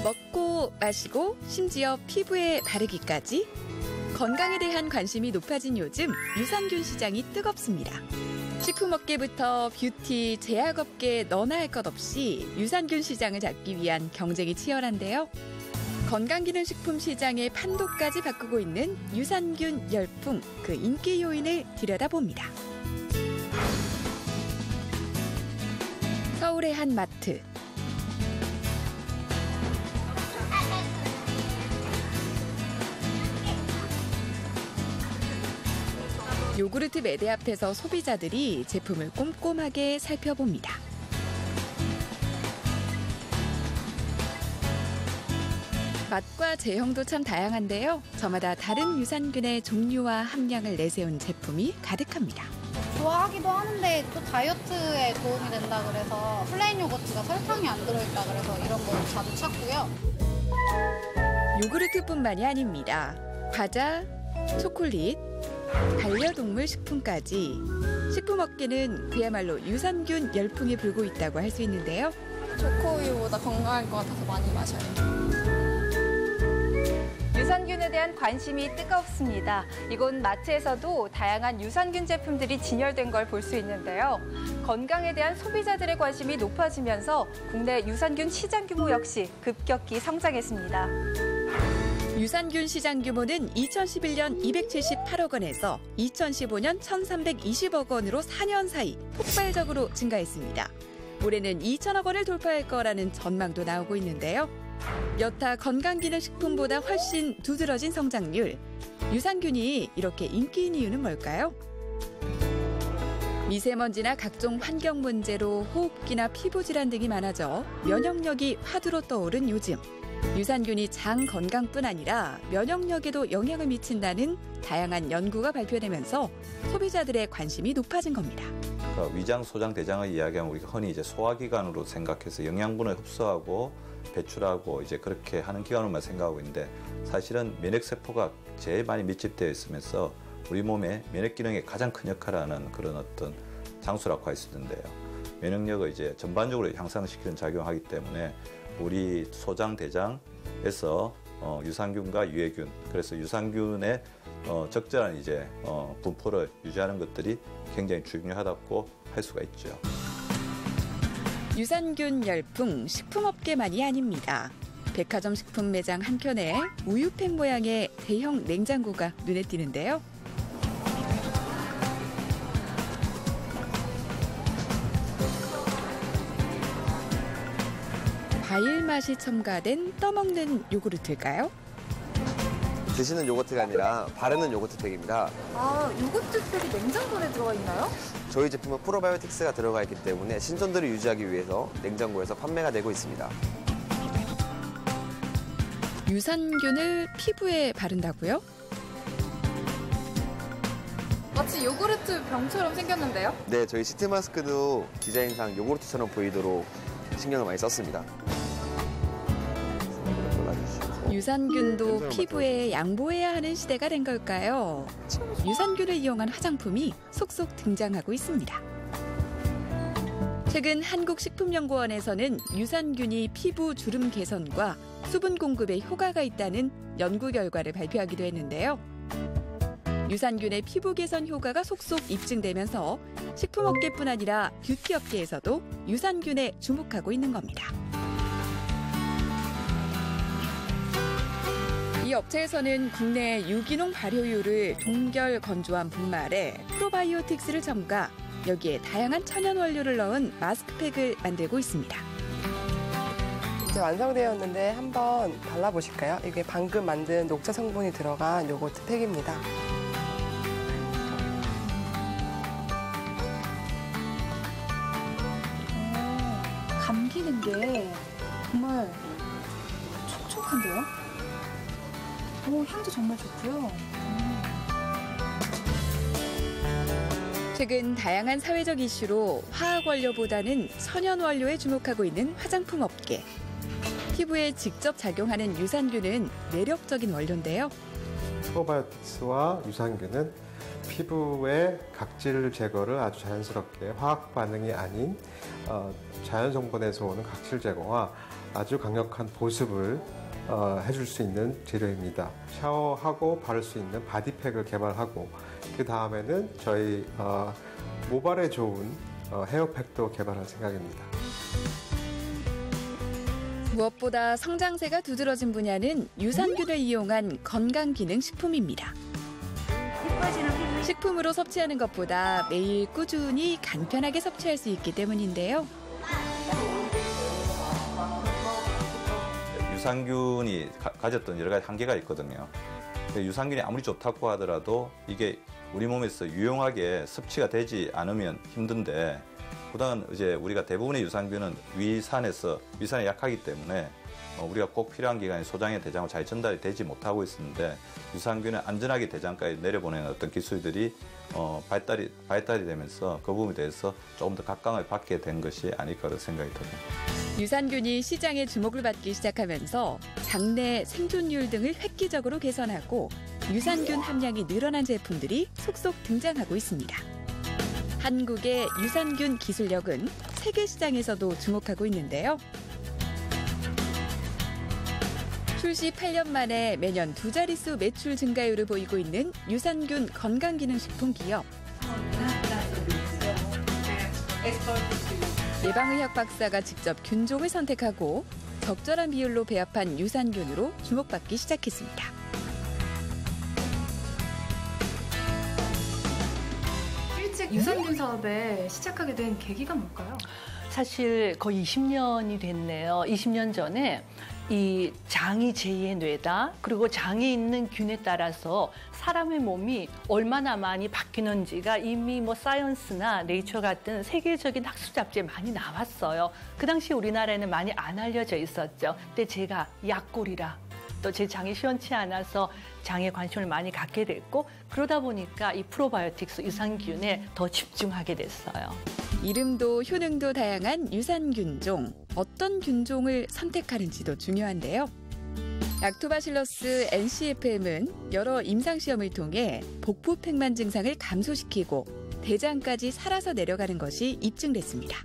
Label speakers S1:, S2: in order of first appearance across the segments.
S1: 먹고 마시고 심지어 피부에 바르기까지 건강에 대한 관심이 높아진 요즘 유산균 시장이 뜨겁습니다. 식품업계부터 뷰티, 제약업계 너나 할 것 없이 유산균 시장을 잡기 위한 경쟁이 치열한데요. 건강기능식품 시장의 판도까지 바꾸고 있는 유산균 열풍, 그 인기 요인을 들여다봅니다. 서울의 한 마트. 요구르트 매대 앞에서 소비자들이 제품을 꼼꼼하게 살펴봅니다. 맛과 제형도 참 다양한데요. 저마다 다른 유산균의 종류와 함량을 내세운 제품이 가득합니다.
S2: 좋아하기도 하는데 또 다이어트에 도움이 된다 그래서 플레인 요거트가 설탕이 안 들어있다 그래서 이런 거 자주 찾고요.
S1: 요구르트뿐만이 아닙니다. 과자, 초콜릿, 반려동물 식품까지 식품업계는 그야말로 유산균 열풍이 불고 있다고 할 수 있는데요.
S3: 초코우유보다 건강할 것 같아서 많이 마셔요.
S4: 유산균에 대한 관심이 뜨겁습니다. 이곳 마트에서도 다양한 유산균 제품들이 진열된 걸 볼 수 있는데요. 건강에 대한 소비자들의 관심이 높아지면서 국내 유산균 시장 규모 역시 급격히 성장했습니다.
S1: 유산균 시장 규모는 2011년 278억 원에서 2015년 1,320억 원으로 4년 사이 폭발적으로 증가했습니다. 올해는 2천억 원을 돌파할 거라는 전망도 나오고 있는데요. 여타 건강기능식품보다 훨씬 두드러진 성장률. 유산균이 이렇게 인기인 이유는 뭘까요? 미세먼지나 각종 환경 문제로 호흡기나 피부 질환 등이 많아져 면역력이 화두로 떠오른 요즘. 유산균이 장 건강뿐 아니라 면역력에도 영향을 미친다는 다양한 연구가 발표되면서 소비자들의 관심이 높아진 겁니다.
S5: 위장, 소장, 대장을 이야기하면 우리가 흔히 이제 소화기관으로 생각해서 영양분을 흡수하고 배출하고 이제 그렇게 하는 기관으로만 생각하고 있는데 사실은 면역세포가 제일 많이 밀집되어 있으면서 우리 몸의 면역 기능에 가장 큰 역할을 하는 그런 어떤 장소라고 할 수 있는데요. 면역력을 이제 전반적으로 향상시키는 작용을 하기 때문에 우리 소장, 대장에서 유산균과 유해균, 그래서 유산균의 적절한 이제 분포를 유지하는 것들이 굉장히 중요하다고 할 수가 있죠.
S1: 유산균 열풍 식품업계만이 아닙니다. 백화점 식품 매장 한켠에 우유팩 모양의 대형 냉장고가 눈에 띄는데요. 과일 맛이 첨가된 떠먹는 요구르트일까요?
S6: 드시는 요거트가 아니라 바르는 요거트팩입니다.
S3: 아, 요거트팩이 냉장고에 들어가 있나요?
S6: 저희 제품은 프로바이오틱스가 들어가 있기 때문에 신선도를 유지하기 위해서 냉장고에서 판매가 되고 있습니다.
S1: 유산균을 피부에 바른다고요?
S3: 마치 요구르트 병처럼 생겼는데요?
S6: 네, 저희 시트 마스크도 디자인상 요구르트처럼 보이도록 신경을 많이 썼습니다.
S1: 유산균도 피부에 양보해야 하는 시대가 된 걸까요? 유산균을 이용한 화장품이 속속 등장하고 있습니다. 최근 한국식품연구원에서는 유산균이 피부 주름 개선과 수분 공급에 효과가 있다는 연구 결과를 발표하기도 했는데요. 유산균의 피부 개선 효과가 속속 입증되면서 식품업계뿐 아니라 뷰티업계에서도 유산균에 주목하고 있는 겁니다. 이 업체에서는 국내 유기농 발효유를 동결 건조한 분말에 프로바이오틱스를 첨가, 여기에 다양한 천연 원료를 넣은 마스크팩을 만들고 있습니다.
S7: 이제 완성되었는데 한번 발라보실까요? 이게 방금 만든 녹차 성분이 들어간 요거트 팩입니다.
S3: 감기는 게 정말 촉촉한데요? 향도 정말 좋고요.
S1: 최근 다양한 사회적 이슈로 화학 원료보다는 천연 원료에 주목하고 있는 화장품 업계. 피부에 직접 작용하는 유산균은 매력적인 원료인데요.
S8: 프로바이오틱스와 유산균은 피부의 각질 제거를 아주 자연스럽게 화학 반응이 아닌 자연 성분에서 오는 각질 제거와 아주 강력한 보습을 해줄 수 있는 재료입니다. 샤워하고 바를 수 있는 바디팩을 개발하고 그 다음에는 저희 모발에 좋은 헤어팩도 개발할 생각입니다.
S1: 무엇보다 성장세가 두드러진 분야는 유산균을 이용한 건강기능식품입니다. 식품으로 섭취하는 것보다 매일 꾸준히 간편하게 섭취할 수 있기 때문인데요.
S5: 유산균이 가졌던 여러 가지 한계가 있거든요. 유산균이 아무리 좋다고 하더라도 이게 우리 몸에서 유용하게 섭취가 되지 않으면 힘든데, 보다는 이제 우리가 대부분의 유산균은 위산이 약하기 때문에 우리가 꼭 필요한 기간에 소장의 대장으로 잘 전달이 되지 못하고 있었는데, 유산균을 안전하게 대장까지 내려보내는 어떤 기술들이 발달이 되면서 그 부분에 대해서 조금 더 각광을 받게 된 것이 아닐까 생각이 듭니다.
S1: 유산균이 시장에 주목을 받기 시작하면서 장내 생존율 등을 획기적으로 개선하고 유산균 함량이 늘어난 제품들이 속속 등장하고 있습니다. 한국의 유산균 기술력은 세계 시장에서도 주목하고 있는데요. 출시 8년 만에 매년 2자릿수 매출 증가율을 보이고 있는 유산균 건강기능식품 기업. 예방의학 박사가 직접 균종을 선택하고 적절한 비율로 배합한 유산균으로 주목받기 시작했습니다.
S9: 일찍 유산균 사업에 시작하게 된 계기가 뭘까요?
S10: 사실 거의 20년이 됐네요. 20년 전에 이 장이 제2의 뇌다. 그리고 장에 있는 균에 따라서 사람의 몸이 얼마나 많이 바뀌는지가 이미 사이언스나 네이처 같은 세계적인 학술 잡지에 많이 나왔어요. 그 당시 우리나라에는 많이 안 알려져 있었죠. 근데 제가 약골이라 또 제 장이 시원치 않아서 장에 관심을 많이 갖게 됐고, 그러다 보니까 이 프로바이오틱스 유산균에 더 집중하게 됐어요.
S1: 이름도 효능도 다양한 유산균종. 어떤 균종을 선택하는지도 중요한데요. 락토바실러스 NCFM은 여러 임상시험을 통해 복부팽만 증상을 감소시키고 대장까지 살아서 내려가는 것이 입증됐습니다.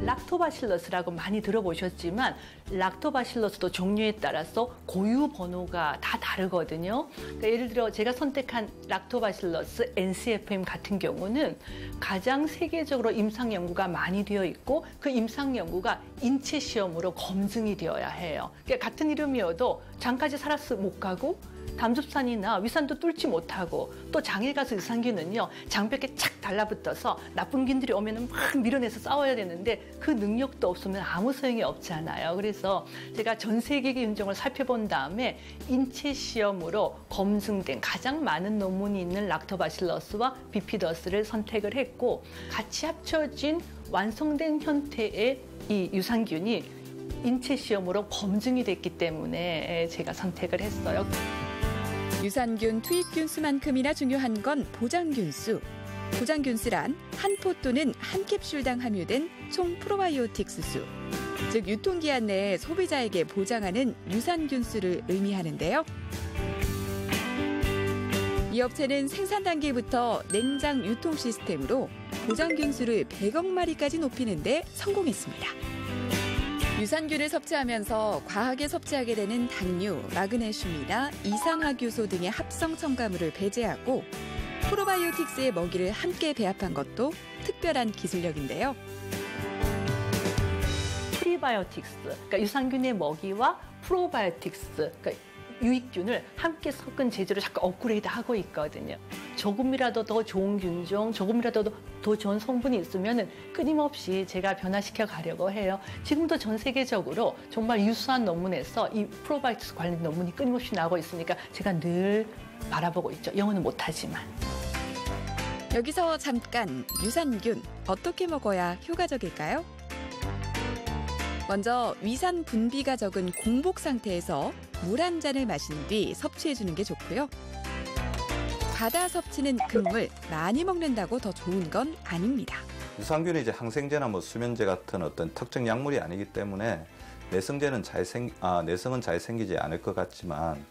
S10: 락토바실러스라고 많이 들어보셨지만 락토바실러스도 종류에 따라서 고유 번호가 다 다르거든요. 그러니까 예를 들어 제가 선택한 락토바실러스 NCFM 같은 경우는 가장 세계적으로 임상 연구가 많이 되어 있고, 그 임상 연구가 인체 시험으로 검증이 되어야 해요. 그러니까 같은 이름이어도 장까지 살아서 못 가고 담즙산이나 위산도 뚫지 못하고, 또 장에 가서 유산균은요 장벽에 착 달라붙어서 나쁜 균들이 오면 막 밀어내서 싸워야 되는데 그 능력도 없으면 아무 소용이 없잖아요. 그래서 제가 전 세계 균종을 살펴본 다음에 인체 시험으로 검증된 가장 많은 논문이 있는 락토바실러스와 비피더스를 선택을 했고, 같이 합쳐진 완성된 형태의 이 유산균이 인체 시험으로 검증이 됐기 때문에 제가 선택을 했어요.
S1: 유산균 투입균 수만큼이나 중요한 건 보장균 수. 보장균 수란 한 포 또는 한 캡슐당 함유된 총 프로바이오틱스 수, 즉 유통기한 내에 소비자에게 보장하는 유산균 수를 의미하는데요. 이 업체는 생산 단계부터 냉장 유통 시스템으로 보장균 수를 100억 마리까지 높이는 데 성공했습니다. 유산균을 섭취하면서 과하게 섭취하게 되는 당류, 마그네슘이나 이산화효소 등의 합성 첨가물을 배제하고 프로바이오틱스의 먹이를 함께 배합한 것도 특별한 기술력인데요.
S10: 프리바이오틱스, 그러니까 유산균의 먹이와 프로바이오틱스, 그러니까 유익균을 함께 섞은 제조를 자꾸 업그레이드하고 있거든요. 조금이라도 더 좋은 균종, 조금이라도 더 좋은 성분이 있으면 끊임없이 제가 변화시켜 가려고 해요. 지금도 전 세계적으로 정말 유수한 논문에서 이 프로바이오틱스 관련 논문이 끊임없이 나오고 있으니까 제가 늘 바라보고 있죠. 영어는 못하지만.
S1: 여기서 잠깐 유산균 어떻게 먹어야 효과적일까요? 먼저 위산 분비가 적은 공복 상태에서 물 한 잔을 마신 뒤 섭취해주는 게 좋고요. 과다 섭취는 금물, 많이 먹는다고 더 좋은 건 아닙니다.
S5: 유산균이 이제 항생제나 수면제 같은 어떤 특정 약물이 아니기 때문에 내성은 잘 생기지 않을 것 같지만,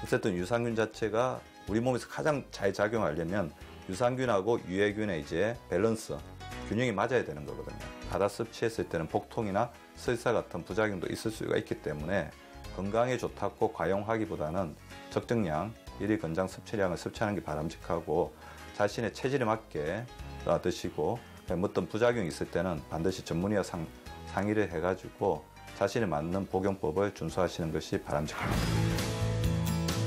S5: 어쨌든 유산균 자체가 우리 몸에서 가장 잘 작용하려면 유산균하고 유해균의 이제 밸런스, 균형이 맞아야 되는 거거든요. 과다 섭취했을 때는 복통이나 설사 같은 부작용도 있을 수가 있기 때문에 건강에 좋다고 과용하기보다는 적정량, 일일 권장 섭취량을 섭취하는 게 바람직하고 자신의 체질에 맞게 드시고 어떤 부작용이 있을 때는 반드시 전문의와 상의를 해가지고 자신에 맞는 복용법을 준수하시는 것이 바람직합니다.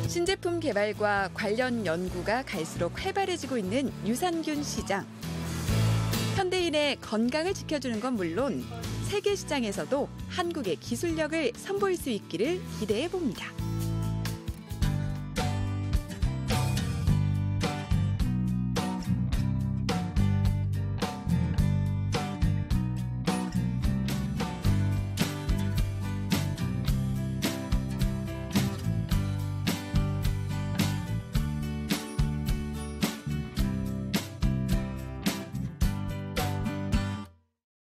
S1: 신제품 개발과 관련 연구가 갈수록 활발해지고 있는 유산균 시장. 현대인의 건강을 지켜주는 건 물론 세계 시장에서도 한국의 기술력을 선보일 수 있기를 기대해 봅니다.